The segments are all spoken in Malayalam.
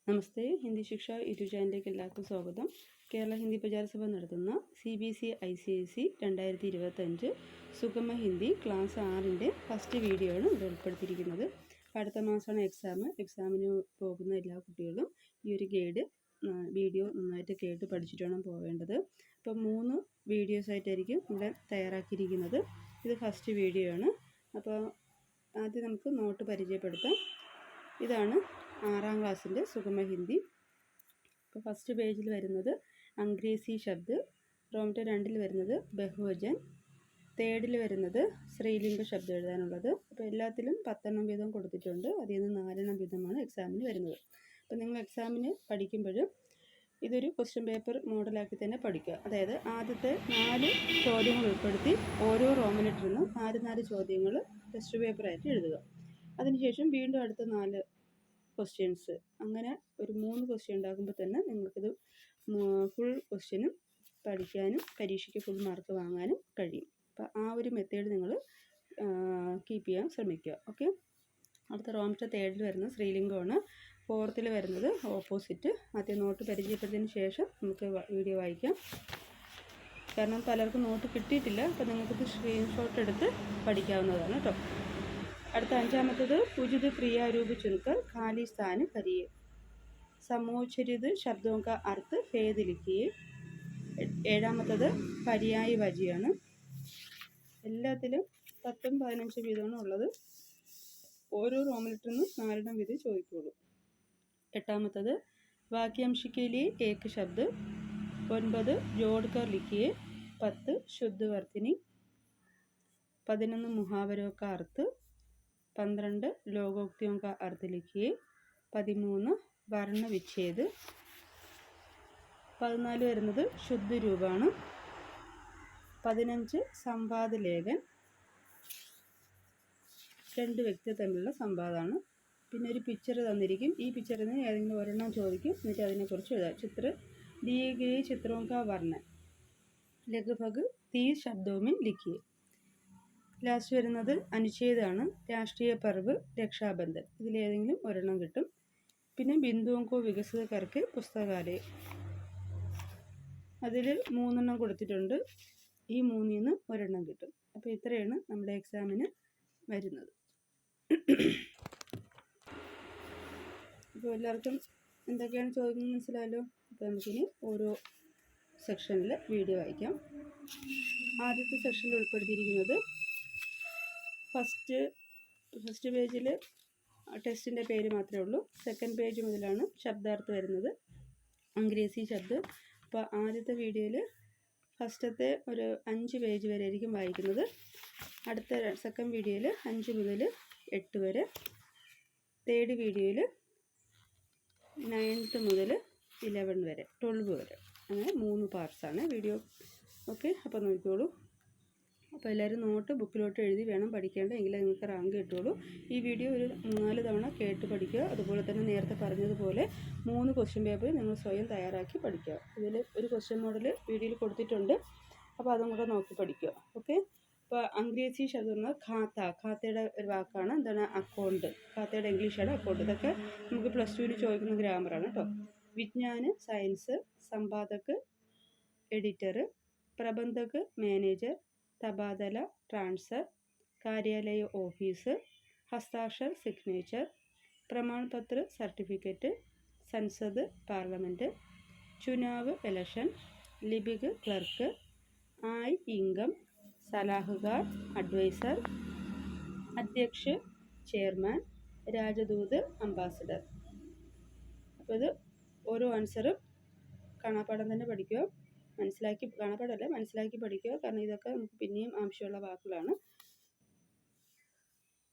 നമസ്തേ, ഹിന്ദി ശിക്ഷ യൂട്യൂബ് ചാനലിലേക്ക് എല്ലാവർക്കും സ്വാഗതം. കേരള ഹിന്ദി പ്രചാരസഭ നടത്തുന്ന CBSE-ICSE 2025 സുഗമ ഹിന്ദി ക്ലാസ് 6-ൻ്റെ ഫസ്റ്റ് വീഡിയോ ആണ് ഇവിടെ ഉൾപ്പെടുത്തിയിരിക്കുന്നത്. അടുത്ത മാസമാണ് എക്സാമിന് പോകുന്ന എല്ലാ കുട്ടികളും ഈ ഒരു വീഡിയോ നന്നായിട്ട് കേട്ട് പഠിച്ചിട്ട് വേണം പോവേണ്ടത്. അപ്പോൾ 3 വീഡിയോസായിട്ടായിരിക്കും ഇവിടെ തയ്യാറാക്കിയിരിക്കുന്നത്. ഇത് ഫസ്റ്റ് വീഡിയോ ആണ്. അപ്പോൾ ആദ്യം നമുക്ക് നോട്ട് പരിചയപ്പെടുത്താം. ഇതാണ് 6ാം ക്ലാസ്സിൻ്റെ സുഗമ ഹിന്ദി. അപ്പോൾ ഫസ്റ്റ് പേജിൽ വരുന്നത് അംഗ്രേസി ശബ്ദ്, റോമറ്റ 2-ൽ വരുന്നത് ബഹുവചൻ, 3-ൽ വരുന്നത് സ്ത്രീലിംഗ ശബ്ദം എഴുതാനുള്ളത്. അപ്പോൾ എല്ലാത്തിലും 10 വീതം കൊടുത്തിട്ടുണ്ട്. അതിൽ നിന്ന് 4 വീതമാണ് എക്സാമിന് വരുന്നത്. അപ്പോൾ നിങ്ങൾ എക്സാമിന് പഠിക്കുമ്പോൾ ഇതൊരു ക്വസ്റ്റ്യൻ പേപ്പർ മോഡലാക്കി തന്നെ പഠിക്കുക. അതായത് ആദ്യത്തെ 4 ചോദ്യങ്ങൾ ഉൾപ്പെടുത്തി ഓരോ റോമൻ ലെറ്ററിൽ നിന്നും 4 ചോദ്യങ്ങൾ ടെസ്റ്റ് പേപ്പറായിട്ട് എഴുതുക. അതിനുശേഷം വീണ്ടും അടുത്ത 4 ക്വസ്റ്റ്യൻസ്, അങ്ങനെ ഒരു 3 ക്വസ്റ്റ്യൻ ഉണ്ടാകുമ്പോൾ തന്നെ നിങ്ങൾക്കിത് ഫുൾ ക്വസ്റ്റ്യനും പഠിക്കാനും പരീക്ഷയ്ക്ക് ഫുൾ മാർക്ക് വാങ്ങാനും കഴിയും. അപ്പോൾ ആ ഒരു മെത്തേഡ് നിങ്ങൾ കീപ്പ് ചെയ്യാൻ ശ്രമിക്കുക. ഓക്കെ. അടുത്ത റോമറ്റ 3-ൽ വരുന്നത് സ്ത്രീലിംഗമാണ്. 4-ൽ വരുന്നത് ഓപ്പോസിറ്റ്. ആദ്യം നോട്ട് പരിചയപ്പെടുത്തിയതിന് ശേഷം നമുക്ക് വീഡിയോ വായിക്കാം. കാരണം പലർക്കും നോട്ട് കിട്ടിയിട്ടില്ല. അപ്പോൾ നിങ്ങൾക്കിത് സ്ക്രീൻഷോട്ട് എടുത്ത് പഠിക്കാവുന്നതാണ് കേട്ടോ. അടുത്ത 5ാമത്തത് ഉചിത് ക്രിയാരൂപ ചുनकर खाली स्थान करिए, समोच्चरित शब्दों का अर्थ भेद लिखिए. 7ാമത്തത് പര്യായ വചിയാണ്. എല്ലാത്തിലും 10ഉം 15 വീതമാണ് ഉള്ളത്. ഓരോ റോമൻ ലെറ്ററിൽ നിന്നും 4 വീതം ചോദിക്കുള്ളൂ. 8ാമത്തത് വാക്यांശിക്കയിലെ ഏക ശബ്ദ, 9 जोड़कर लिखिए, 10 शुद्ध वर्तनी, 11 मुहावरों का अर्थ, 12 लोकोक्तियों का अर्थ लिखिए, 13 वर्ण विच्छेद, 14 വരുന്നത് ശുദ്ധ രൂപമാണ്, 15 സംവാദ ലേഖൻ, 2 വ്യക്തി തമ്മിലുള്ള സംവാദമാണ്. പിന്നെ ഒരു പിക്ചർ തന്നിരിക്കും. ഈ പിക്ചറിൽ നിന്ന് ഏതെങ്കിലും ഒരെണ്ണം ചോദിക്കും. എന്നിട്ട് അതിനെക്കുറിച്ച് എഴുതാം. दिए गए चित्रों का वर्णन लगभग 30 शब्दों में लिखिए. ലാസ്റ്റ് വരുന്നത് അനുച്ഛേദമാണ്. രാഷ്ട്രീയ പർവ്, രക്ഷാബന്ധൻ. ഇതിലേതെങ്കിലും ഒരെണ്ണം കിട്ടും. പിന്നെ ബിന്ദുക്കോ വികസിത കർക്ക് പുസ്തകാലയം, അതിൽ 3 കൊടുത്തിട്ടുണ്ട്. ഈ 3-ൽ നിന്ന് ഒരെണ്ണം കിട്ടും. അപ്പോൾ ഇത്രയാണ് നമ്മുടെ എക്സാമിന് വരുന്നത്. അപ്പോൾ എല്ലാവർക്കും എന്തൊക്കെയാണ് ചോദിക്കുന്നത് മനസ്സിലായല്ലോ. അപ്പോൾ നമുക്കിനി ഓരോ സെക്ഷനിൽ വീഡിയോ വായിക്കാം. ആദ്യത്തെ സെക്ഷനിൽ ഉൾപ്പെടുത്തിയിരിക്കുന്നത് ഫസ്റ്റ് പേജിൽ ടെസ്റ്റിൻ്റെ പേര് മാത്രമേ ഉള്ളൂ. സെക്കൻഡ് പേജ് മുതലാണ് ശബ്ദാർത്ഥം വരുന്നത്, അംഗ്രേസി ശബ്ദ്. അപ്പോൾ ആദ്യത്തെ വീഡിയോയിൽ ഫസ്റ്റത്തെ ഒരു 5 പേജ് വരെ ആയിരിക്കും വായിക്കുന്നത്. അടുത്ത സെക്കൻഡ് വീഡിയോയിൽ 5 മുതൽ 8 വരെ, തേർഡ് വീഡിയോയിൽ 9th മുതൽ 11 വരെ, 12 വരെ, അങ്ങനെ 3 പാർട്സാണ് വീഡിയോ. ഓക്കെ. അപ്പോൾ നോക്കിക്കോളൂ. അപ്പോൾ എല്ലാവരും നോട്ട് ബുക്കിലോട്ട് എഴുതി വേണം പഠിക്കേണ്ടത്, എങ്കിലേ നിങ്ങൾക്ക് റാങ്ക് കിട്ടുള്ളൂ. ഈ വീഡിയോ ഒരു 3-4 തവണ കേട്ട് പഠിക്കുക. അതുപോലെ തന്നെ നേരത്തെ പറഞ്ഞതുപോലെ 3 ക്വസ്റ്റ്യൻ പേപ്പർ നിങ്ങൾ സ്വയം തയ്യാറാക്കി പഠിക്കുക. ഇതിൽ ഒരു ക്വസ്റ്റ്യൻ മോഡൽ വീഡിയോയിൽ കൊടുത്തിട്ടുണ്ട്. അപ്പോൾ അതും കൂടെ നോക്കി പഠിക്കുക. ഓക്കെ. അപ്പോൾ അംഗ്രേസി ശബ്ദം എന്നാൽ ഖാത്തയുടെ ഒരു വാക്കാണ്. എന്താണ്? അക്കൗണ്ട്. ഖാത്തയുടെ ഇംഗ്ലീഷാണ് അക്കൗണ്ട്. ഇതൊക്കെ നമുക്ക് +2-ന് ചോദിക്കുന്ന ഗ്രാമറാണ് കേട്ടോ. വിജ്ഞാന് സയൻസ്, സമ്പാദക് എഡിറ്റർ, പ്രബന്ധക് മാനേജർ, തബാദല ട്രാൻസ്ഫർ, कार्यालय ऑफिस, हस्ताक्षर सिग्नेचर, प्रमाण पत्र सर्टिफिकेट, संसद पार्लियामेंट, चुनाव इलेक्शन, लिपिक क्लर्क, आय इनकम, सलाहकार अडवൈസർ, अध्यक्ष ചെയർമാൻ, രാജദൂത് അംബാസഡർ. അപ്പോൾ ഇത് ഓരോ ആൻസറും കാണാപ്പാഠം തന്നെ പഠിക്കുക. മനസ്സിലാക്കി പഠിക്കുക. കാരണം ഇതൊക്കെ നമുക്ക് പിന്നെയും ആവശ്യമുള്ള വാക്കുകളാണ്.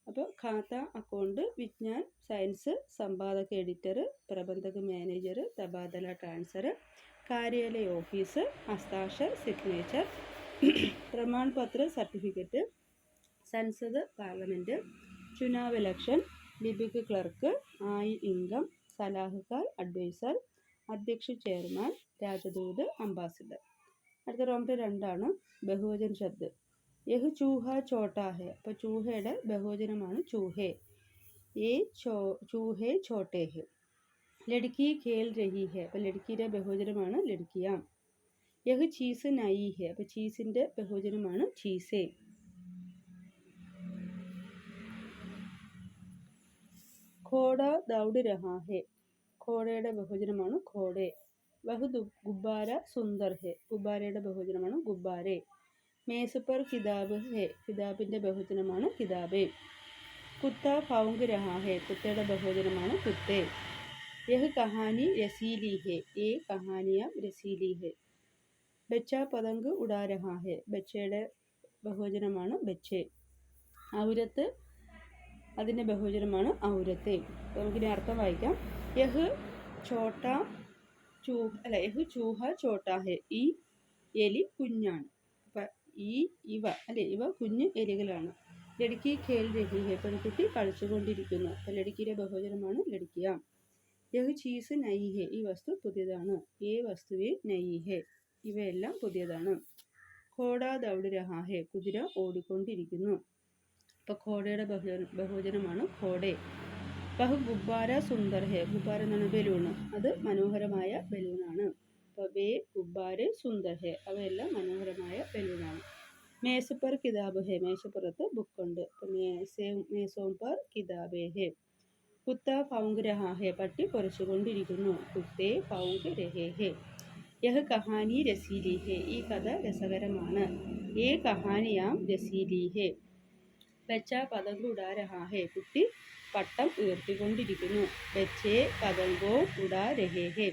അപ്പോൾ ഖാത്ത അക്കൗണ്ട്, വിജ്ഞാൻ സയൻസ്, സമ്പാദക എഡിറ്റർ, പ്രബന്ധക മാനേജർ, തബാദല ട്രാൻസ്ഫർ, കാര്യാലയ ഓഫീസ്, ഹസ്താക്ഷർ സിഗ്നേച്ചർ, പ്രമാൺ പത്ര സർട്ടിഫിക്കറ്റ്, संसद पार्लियामेंट, चुनाव इलेक्शन, लिपिक क्लर्क, आय इनकम, सलाहकार अडवൈസർ, अध्यक्ष ചെയർമാൻ, രാജദൂത് അംബാസഡർ. അടുത്ത റോമറ്റ 2 ബഹുവചൻ ശബ്ദ്. യഹ് ചൂഹ ചോട്ടാ ഹെ. അപ്പോൾ ചൂഹയുടെ ബഹുവചനമാണ് ചൂഹേ. ये चूहे छोटे हैं. ലഡ്കി ഖേൽ രഹി ഹെ, അപ്പോൾ ലഡ്കിയുടെ ബഹുവചനമാണ് ലഡ്കിയാം. യഹ് ചീസ് നയി ഹെ, അപ്പോൾ ചീസിൻ്റെ ബഹുവചനമാണ് ചീസേ. ഘോഡ ദൗഡ് രഹാ ഹെ, ഘോഡയുടെ ബഹുവചനമാണ് ഘോഡെ. വഹ് ഗുബ്ബാര സുന്ദർ ഹെ, ഗുബ്ബാരയുടെ ബഹുവചനമാണ് ഗുബ്ബാരെ. മേസ് പർ കിതാബ് ഹെ, കിതാബിൻ്റെ ബഹുവചനമാണ് കിതാബേ. കുത്ത ഭൗങ്ക് രഹാ ഹെ, കുത്തയുടെ ബഹുവചനമാണ് കുത്തേ. യഹ് കഹാനി രസീലി ഹെ, ഏ കഹാനിയാം രസീലി ഹെ. ബച്ച പതങ്ക് ഉഡാ രഹാ ഹെ, ബച്ചയുടെ ബഹുവചനമാണ് ബച്ചേ. ഔരത്ത്, അതിൻ്റെ ബഹുവചനമാണ് ഔരത്തെ. അപ്പോൾ നമുക്കിനി അർത്ഥം വായിക്കാം. യഹ് ചോട്ട യഹ് ചൂഹ ചോട്ടാ ഹെ, ഈ എലി കുഞ്ഞാണ്. അപ്പം ഇവ കുഞ്ഞ് എലികളാണ്. ലഡ്കി ഖേൽ രഹി ഹെ, പെൺകുട്ടി കളിച്ചുകൊണ്ടിരിക്കുന്നു. അപ്പം ലഡ്കിയുടെ ബഹുവചനമാണ് ലഡ്കിയാം. യഹ് ചീസ് നയി ഹെ, ഈ വസ്തു പുതിയതാണ്. ഏ വസ്തുവേ നയി ഹെ, ഇവയെല്ലാം പുതിയതാണ്. ഘോഡ ദൗഡ് രഹാ ഹെ, കുതിര ഓടിക്കൊണ്ടിരിക്കുന്നു. അപ്പോൾ ഘോഡയുടെ ബഹുവചനമാണ് ഘോഡെ. വഹ് ഗുബ്ബാര സുന്ദർ ഹെ, ഗുബ്ബാര എന്നാണ് ബലൂണ്, അത് മനോഹരമായ ബലൂണാണ്. അപ്പോൾ വേ ഗുബ്ബാരെ സുന്ദർ ഹെ, അവയെല്ലാം മനോഹരമായ ബലൂണാണ്. മേസ് പർ കിതാബ് ഹെ, മേശപ്പുറത്ത് ബുക്കുണ്ട്. അപ്പോൾ മേസോം പർ കിതാബേ ഹെ. കുത്ത ഭൗങ്ക് രഹാ ഹെ, പട്ടി കുറച്ചുകൊണ്ടിരിക്കുന്നു. കുത്തേ ഭൗങ്ക് രഹേ ഹെ. യഹ് കഹാനി രസീലി ഹെ, ഈ കഥ രസകരമാണ്. ഏ കഹാനിയാം രസീലി ഹെ. ബച്ച പതങ്ക് ഉഡാ രഹാ ഹെ, കുട്ടി പട്ടം ഉയർത്തിക്കൊണ്ടിരിക്കുന്നു. ബച്ചേ പതങ്കോ ഉഡാ രഹേ ഹെ.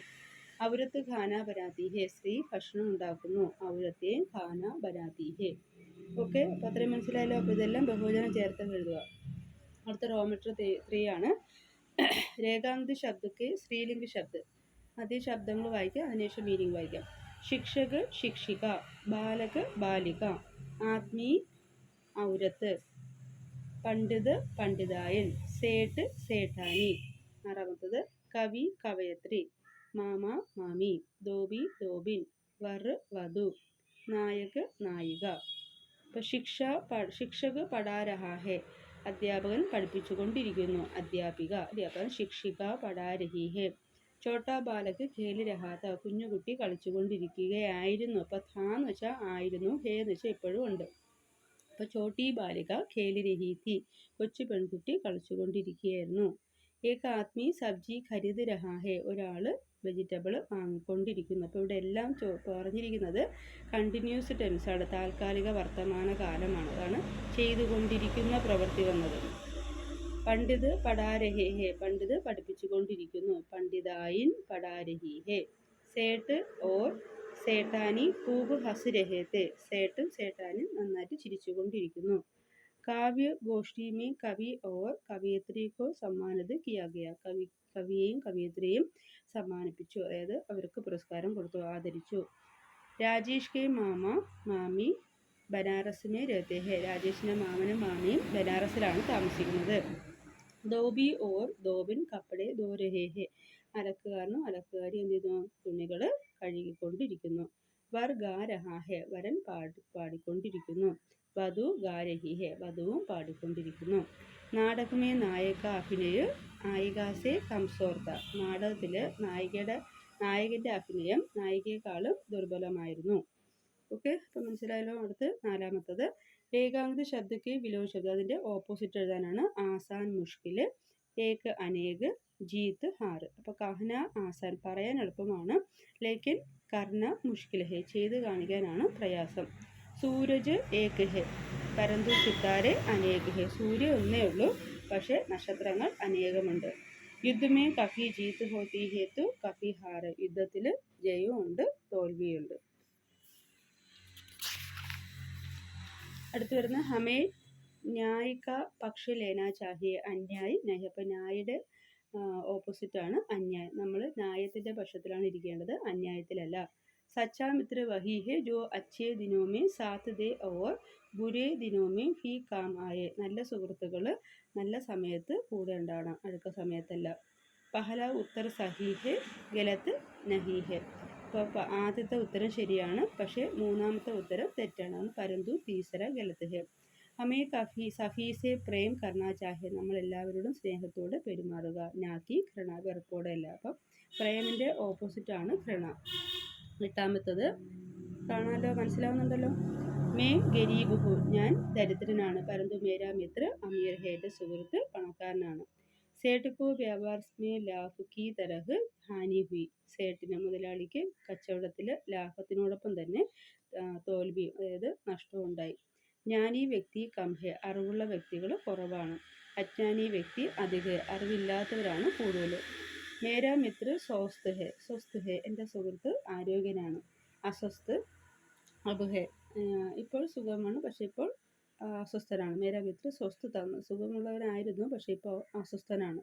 ഔരത്ത് ഖാന ബനാത്തി ഹെ, സ്ത്രീ ഭക്ഷണം ഉണ്ടാക്കുന്നു. ഔരത്തെ ഖാന ബനാത്തി ഹെ. ഓക്കെ, അപ്പോൾ അത്രയും മനസ്സിലായല്ലോ. അപ്പോൾ ഇതെല്ലാം ബഹുവചനം ചേർത്ത് എഴുതുക. അടുത്ത റോമീറ്റർ 3 ആണ്. രേഖാന്ത് ശബ്ദക്ക് സ്ത്രീലിംഗ ശബ്ദ, ആദ്യം ശബ്ദങ്ങൾ വായിക്കുക, അതിനുശേഷം മീനിങ് വായിക്കാം. ശിക്ഷക് ശിക്ഷിക, ബാലക് ബാലിക, ആത്മീ ഔരത്ത്, പണ്ഡിത് പണ്ഡിതായൻ, സേട്ട് സേഠാനി. ആറാമത്തത് കവി കവയത്രി, മാമ മാമി, ധോബി ധോബിൻ, വർ വധു, നായക് നായിക. അപ്പോൾ ശിക്ഷക് പഠാ രഹാ ഹെ, അധ്യാപകൻ പഠിപ്പിച്ചുകൊണ്ടിരിക്കുന്നു. അധ്യാപിക അധ്യാപകൻ. ശിക്ഷിക പഠാ രഹി ഹെ. ചോട്ടാ ബാലക് ഖേല് രഹാത്ത, കുഞ്ഞുകുട്ടി കളിച്ചുകൊണ്ടിരിക്കുകയായിരുന്നു. അപ്പോൾ ഥാ എന്ന് വെച്ചാൽ ആയിരുന്നു, ഹേ എന്ന് വെച്ചാൽ ഇപ്പോഴും ഉണ്ട്. അപ്പോൾ ചോട്ടി ബാലിക ഖേല് രഹി തി, കൊച്ചു പെൺകുട്ടി കളിച്ചുകൊണ്ടിരിക്കുകയായിരുന്നു. ഏക ആദ്മി സബ്ജി ഖരീദ് രഹാ ഹെ, ഒരാൾ വെജിറ്റബിൾ വാങ്ങിക്കൊണ്ടിരിക്കുന്നു. അപ്പോൾ ഇവിടെ എല്ലാം പറഞ്ഞിരിക്കുന്നത് കണ്ടിന്യൂസ് ടെൻസാണ്, താൽക്കാലിക വർത്തമാന കാലമാണ്. അതാണ് ചെയ്തുകൊണ്ടിരിക്കുന്ന പ്രവൃത്തി വന്നത്. പണ്ഡിത് പഠാ രഹേ ഹെ, പണ്ഡിത് പഠിപ്പിച്ചുകൊണ്ടിരിക്കുന്നു. പണ്ഡിതായിൻ പഠാ രഹി ഹെ. സേട്ട് ഓർ സേട്ടാനി खूब हंस रहे थे, സേട്ടും സേട്ടാനും നന്നായിട്ട് ചിരിച്ചുകൊണ്ടിരിക്കുന്നു. കാവ്യ ഗോഷ്ഠി में കവി और കവയിത്രി को सम्मानित किया गया, കവിയെയും കവയിത്രിയെയും സമ്മാനിപ്പിച്ചു, അതായത് അവർക്ക് പുരസ്കാരം കൊടുത്തു, ആദരിച്ചു. രാജേഷ് കെ മാമ മാമി ബനാറസ് में रहते हैं, രാജേഷിൻ്റെ മാമനും മാമിയും ബനാറസിലാണ് താമസിക്കുന്നത്. ധോബി ഓർ ധോബിൻ കപ്പടെ ധോ രഹേ ഹെ, അലക്കുകാരനും അലക്കുകാരി എന്ത് ചെയ്യുന്നു, തുണികൾ കഴുകിക്കൊണ്ടിരിക്കുന്നു. വർ ഗാ രഹാ ഹെ, വരൻ പാടിക്കൊണ്ടിരിക്കുന്നു. വധു ഗാ രഹി ഹെ, വധുവും പാടിക്കൊണ്ടിരിക്കുന്നു. നാടകമേ നായക അഭിനയ നായികാസെ കംസോർത്ത, നാടകത്തിൽ നായകൻ്റെ അഭിനയം നായികയെക്കാളും ദുർബലമായിരുന്നു. ഓക്കെ, അപ്പം മനസ്സിലായല്ലോ. അടുത്ത് നാലാമത്തത് ഏകാന്ത് ശബ്ദക്ക് വിലോം ശബ്ദം, അതിൻ്റെ ഓപ്പോസിറ്റ് എഴുതാനാണ്. ആസാൻ മുഷ്കിൽ, ഏക് അനേക്, ജീത്ത് ഹാർ. അപ്പോൾ കഹന ആസാൻ, പറയാൻ എളുപ്പമാണ്. ലേക്കിൻ കർണ മുഷ്കിൽ ഹെ, ചെയ്ത് കാണിക്കാനാണ് പ്രയാസം. സൂരജ് ഏക് ഹെ പരന്തു സിത്താരെ അനേക് ഹെ, സൂര്യ ഒന്നേ ഉള്ളൂ, പക്ഷേ നക്ഷത്രങ്ങൾ അനേകമുണ്ട്. യുദ്ധമേ കഫി ജീത്ത് ഹോത്തി ഹെ തു കഫി ഹാർ, യുദ്ധത്തിൽ ജയവും ഉണ്ട് തോൽവിയുണ്ട്. അടുത്ത് വരുന്ന ഹമേ ന്യായ് കാ പക്ഷ ലേനാ ചാഹിയെ, അന്യായ് നഹി. അപ്പോൾ ന്യായുടെ ഓപ്പോസിറ്റാണ് അന്യായം, നമ്മൾ ന്യായത്തിൻ്റെ പക്ഷത്തിലാണ് ഇരിക്കേണ്ടത്, അന്യായത്തിലല്ല. സച്ചാ മിത്ര വഹി ഹെ ജോ അച്ഛേ ദിനോമേ സാത്ത് ദേ ഓർ ബുരേ ദിനോമേ ഫി കാം ആയേ, നല്ല സുഹൃത്തുക്കൾ നല്ല സമയത്ത് കൂടെ ഉണ്ടാവണം, അടുത്ത സമയത്തല്ല. പഹല ഉത്തർ സഹി ഹെ ഗലത്ത് നഹി ഹെ, അപ്പോൾ ആദ്യത്തെ ഉത്തരം ശരിയാണ്, പക്ഷേ മൂന്നാമത്തെ ഉത്തരം തെറ്റാണ്. പരന്തു തീസര ഗലത്ത് ഹെ. ഹമേ സഫീസെ പ്രേം കർണ ചാഹെ, നമ്മളെല്ലാവരോടും സ്നേഹത്തോടെ പെരുമാറുക. നാക്കി ഘൃണ, വെറുപ്പോടെ അല്ല. അപ്പം പ്രേമിൻ്റെ ഓപ്പോസിറ്റാണ് ഘൃണ. 8ാമത്തത് കാണാമല്ലോ, മനസ്സിലാവുന്നുണ്ടല്ലോ. മേ ഗരീബുഹു, ഞാൻ ദരിദ്രനാണ്. പരന്തു മേരാ മിത്ര അമീർ ഹേ, എൻ്റെ സുഹൃത്ത് പണക്കാരനാണ്. സേഠ് കോ വ്യാപാർ മേ ലാഭ് കി തരഹ് ഹാനി ഹുയി, സേഠിന് മുതലാളിക്ക് കച്ചവടത്തിൽ ലാഭത്തിനോടൊപ്പം തന്നെ തോൽവി, അതായത് നഷ്ടവും ഉണ്ടായി. ജ്ഞാനി വ്യക്തി കം ഹെ, അറിവുള്ള വ്യക്തികൾ കുറവാണ്. അജ്ഞാനി വ്യക്തി അധിക, അറിവില്ലാത്തവരാണ് കൂടുതൽ. മേരാ മിത്ര സ്വസ്ഥ ഹെ, എൻ്റെ സുഹൃത്ത് ആരോഗ്യനാണ്. അസ്വസ്ഥ അബ് ഹെ, ഇപ്പോൾ സുഖമാണ് പക്ഷേ ഇപ്പോൾ അസ്വസ്ഥനാണ്. മേരാ മിത്ര സ്വസ്ഥ, സുഖമുള്ളവനായിരുന്നു പക്ഷേ ഇപ്പോൾ അസ്വസ്ഥനാണ്.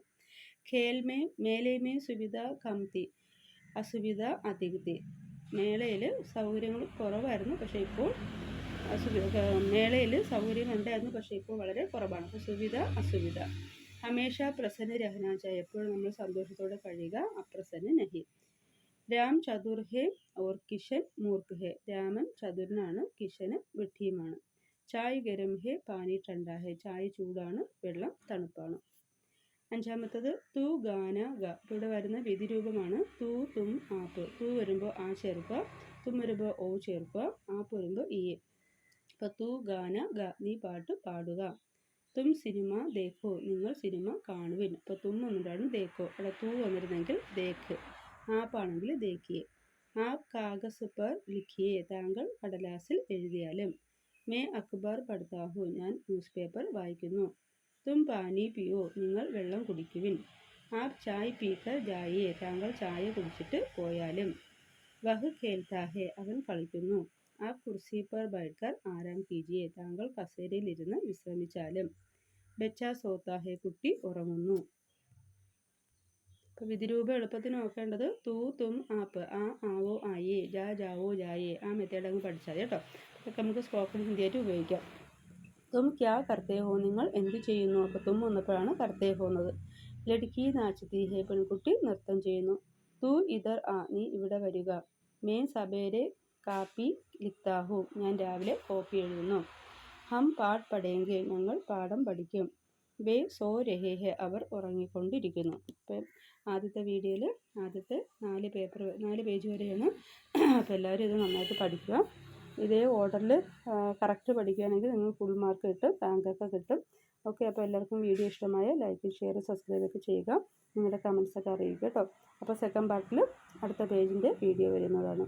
മേലേ സുവിധ കംതി, അസുവിധ അധികതി, മേളയിൽ സൗകര്യങ്ങൾ കുറവായിരുന്നു പക്ഷേ ഇപ്പോൾ മേളയിൽ സൗകര്യങ്ങളുണ്ടായിരുന്നു പക്ഷേ ഇപ്പോൾ വളരെ കുറവാണ്. അപ്പോൾ സുവിധ അസുവിധ. ഹമേഷ പ്രസന്ന രഹന ചായ, എപ്പോഴും നമ്മൾ സന്തോഷത്തോടെ കഴിയുക. അപ്രസന്ന നഹി. രാം ചതുർ ഹെ ഓർ കിഷൻ മൂർക്ക് ഹെ, രാമൻ ചതുരനാണ്, കിഷന് വിഡ്ഢിയുമാണ്. ചായ് ഗരം ഹെ പാനി ठंडा ഹെ, ചായ ചൂടാണ്, വെള്ളം തണുപ്പാണ്. 5ാമത്തത് തു ഗാന ഗ, ഇവിടെ വരുന്ന വിധിരൂപമാണ് തു തും ആപ്പ്. തു വരുമ്പോൾ ആ ചേർക്കുക, തും വരുമ്പോൾ ഓ ചേർക്കുക, ആപ്പ് വരുമ്പോൾ ഈ. അപ്പോൾ തു ഗാന ഗ, നീ പാട്ട് പാടുക. തും സിനിമ ദേഖോ, നിങ്ങൾ സിനിമ കാണുവിൻ. അപ്പോൾ തും വന്നിട്ടാണ് ദേഖോ, അവിടെ തു വന്നിരുന്നെങ്കിൽ ദേഖ്, ആപ്പാണെങ്കിൽ ദേഖിയെ. ആപ് കാഗസ് പർ ലിഖിയെ, താങ്കൾ കടലാസിൽ എഴുതിയാലും. മേ അഖ്ബാർ പഠിതാ ഹൂ, ഞാൻ ന്യൂസ് പേപ്പർ വായിക്കുന്നു. തും പാനി പിയോ, നിങ്ങൾ വെള്ളം കുടിക്കുവിൻ. ആപ് ചായ് പീക്കർ ജായിയെ, താങ്കൾ ചായ കുടിച്ചിട്ട് പോയാലും. വഹ് ഖേൽത്താ ഹെ, അവൻ കളിക്കുന്നു. ആപ് കുർസി പർ ബൈഠ്കർ ആരാം കീജിയെ, താങ്കൾ കസേരയിലിരുന്ന് വിശ്രമിച്ചാലും. ബച്ചാ സോത്താ ഹെ, കുട്ടി ഉറങ്ങുന്നു. അപ്പോൾ വിധിരൂപം എളുപ്പത്തിന് നോക്കേണ്ടത് തു തും ആപ്പ്, ആ ആവോ ആയേ, ജാ ജാവോ ജായേ, ആ മെത്തേഡ് അങ്ങ് പഠിച്ചാൽ കേട്ടോ. ഇതൊക്കെ നമുക്ക് സ്പോക്കൺ ഹിന്ദിയായിട്ട് ഉപയോഗിക്കാം. തും ക്യാ കർത്തേ ഹോ, നിങ്ങൾ എന്ത് ചെയ്യുന്നു. അപ്പോൾ തും വന്നപ്പോഴാണ് കർത്തേ ഹോന്നത്. ലഡ്കി നാച്തി ഹെ, പെൺകുട്ടി നൃത്തം ചെയ്യുന്നു. തു ഇധർ ആ, നീ ഇവിടെ വരിക. മേൻ സബേരെ കാപ്പി ലിഖ്താ ഹൂ, ഞാൻ രാവിലെ കോപ്പി എഴുതുന്നു. ഹം പാഠ് പഠേങ്കെ, ഞങ്ങൾ പാഠം പഠിക്കും. വേ സോ രഹേ ഹെ, അവർ ഉറങ്ങിക്കൊണ്ടിരിക്കുന്നു. ഇപ്പം ആദ്യത്തെ വീഡിയോയിൽ ആദ്യത്തെ 4 പേജ് വരെയാണ്. അപ്പോൾ എല്ലാവരും ഇത് നന്നായിട്ട് പഠിക്കുക. ഇതേ ഓർഡറിൽ കറക്റ്റ് പഠിക്കുകയാണെങ്കിൽ നിങ്ങൾ ഫുൾ മാർക്ക് കിട്ടും, റാങ്കൊക്കെ കിട്ടും. ഓക്കെ, അപ്പോൾ എല്ലാവർക്കും വീഡിയോ ഇഷ്ടമായ ലൈക്ക്, ഷെയർ, സബ്സ്ക്രൈബ് ഒക്കെ ചെയ്യുക. നിങ്ങളുടെ കമൻസൊക്കെ അറിയിക്കുക കേട്ടോ. അപ്പോൾ സെക്കൻഡ് പാർട്ടിൽ അടുത്ത പേജിൻ്റെ വീഡിയോ വരുന്നതാണ്.